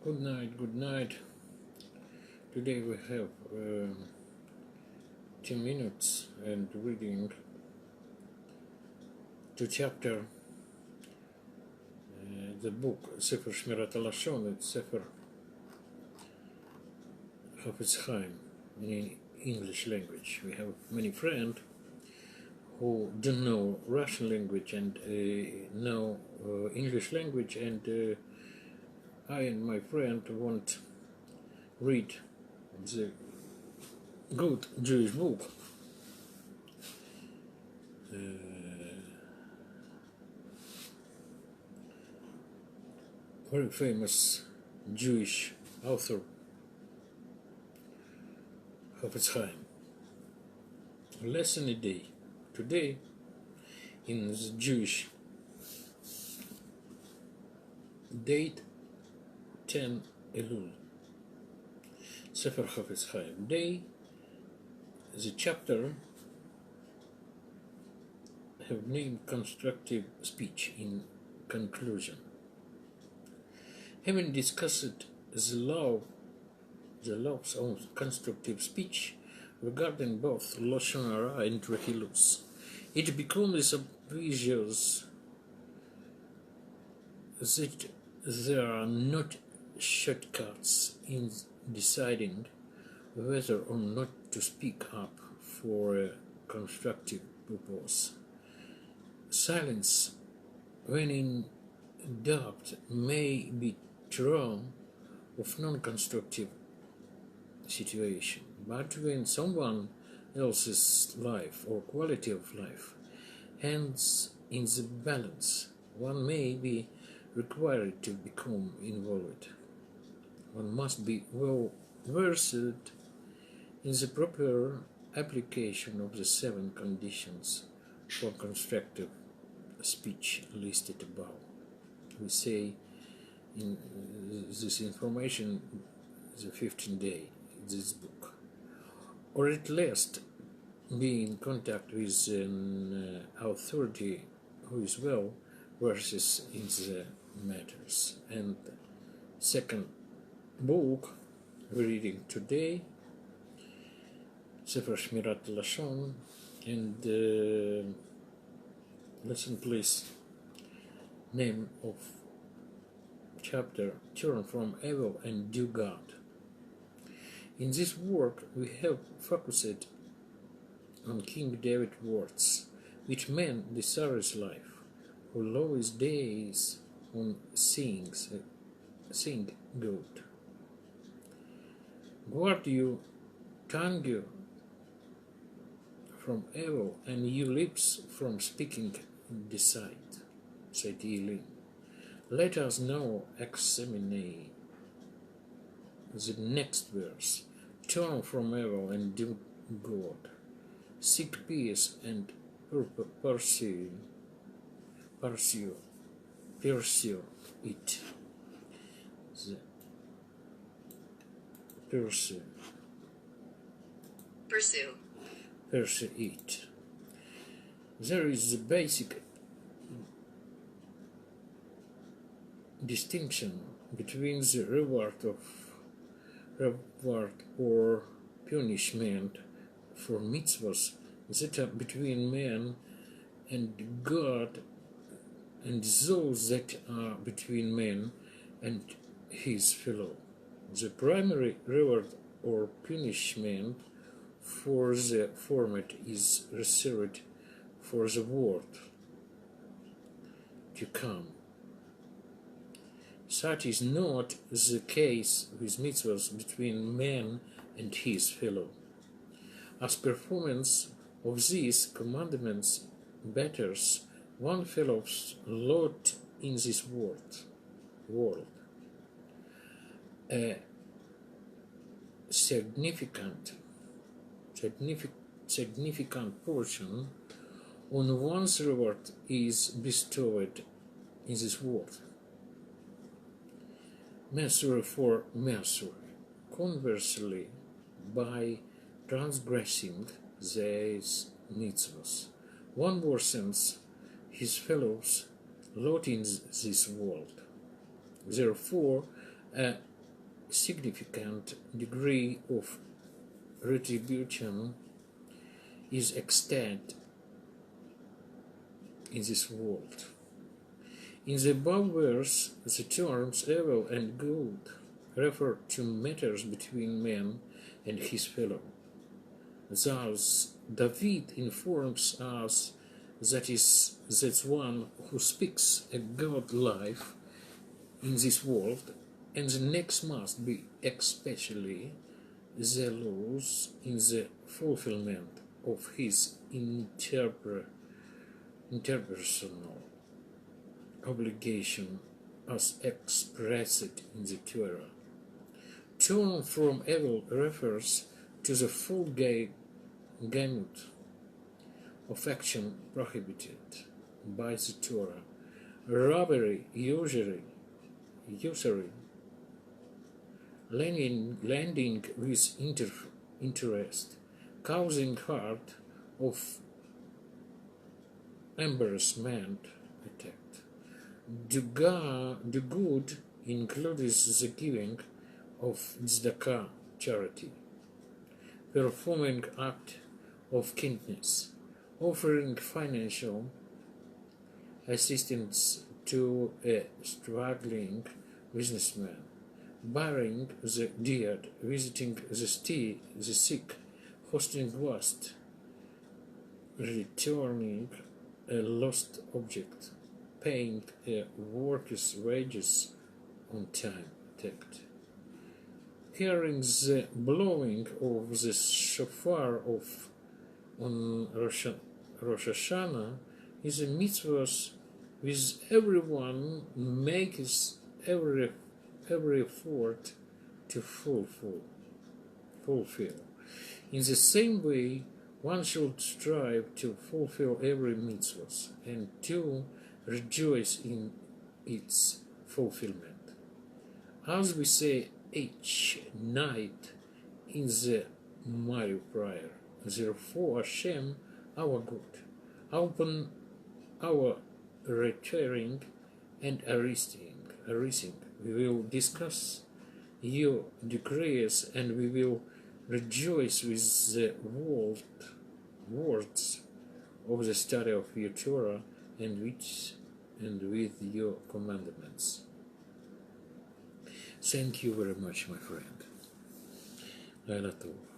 Good night, good night. Today we have 10 minutes and reading two chapter the book Sefer Shmirat HaLashon. It's Sefer Chafetz Chaim in English language. We have many friends who don't know Russian language and know English language, and I and my friend want read the good Jewish book. Very famous Jewish author Chafetz Chaim. Lesson a day. Today, in the Jewish date 10 elul, Sefer Chafetz Chaim. Day, the chapter have named constructive speech in conclusion. Having discussed the laws of constructive speech regarding both Lashon Hara and Rehilus, it becomes obvious that there are not shortcuts in deciding whether or not to speak up for a constructive purpose. Silence, when in doubt, may be true of non-constructive situation, but when someone else's life or quality of life hangs in the balance, one may be required to become involved. One must be well versed in the proper application of the 7 conditions for constructive speech listed above. We say in this information the 15th day in this book, or at least be in contact with an authority who is well versed in the matters. And second book we're reading today, Sefer Shmirat HaLashon, and listen please. Name of chapter: Turn from evil and do God. In this work we have focused on King David's words, which man desires life, who low his days on sing good. Guard your tongue from evil, and your lips from speaking deceit, said Elul. Let us now examine the next verse. Turn from evil and do good. Seek peace and pursue it. Pursue it. There is the basic distinction between the reward or punishment for mitzvahs that are between man and God, and those that are between man and his fellow. The primary reward or punishment for the former is reserved for the world to come. Such is not the case with mitzvahs between man and his fellow, as performance of these commandments betters one fellow's lot in this world. A significant portion on one's reward is bestowed in this world. Measure for measure. Conversely, by transgressing these mitzvahs, one worsens his fellows lot in this world. Therefore, a significant degree of retribution is extant in this world. In the above verse, the terms evil and good refer to matters between man and his fellow. Thus, David informs us that one who speaks a God life in this world, and the next must be especially zealous in the fulfillment of his interpersonal obligation as expressed in the Torah. Turn from evil refers to the full gamut of action prohibited by the Torah: robbery, usury, lending with interest, causing heart of embarrassment, attack. The good includes the giving of tzedakah, charity, performing act of kindness, offering financial assistance to a struggling businessman, burying the dead, visiting the sick, hosting guests, returning a lost object, paying a worker's wages on time, hearing the blowing of the shofar on Rosh Hashanah is a mitzvah with everyone makes every effort to fulfill. In the same way, one should strive to fulfill every mitzvah and to rejoice in its fulfillment. As we say each night in the Mario prayer, therefore Hashem, our good, open our retiring and arresting. We will discuss your decrees, and we will rejoice with the words of the study of your Torah and with your commandments. Thank you very much, my friend. Laila Tov.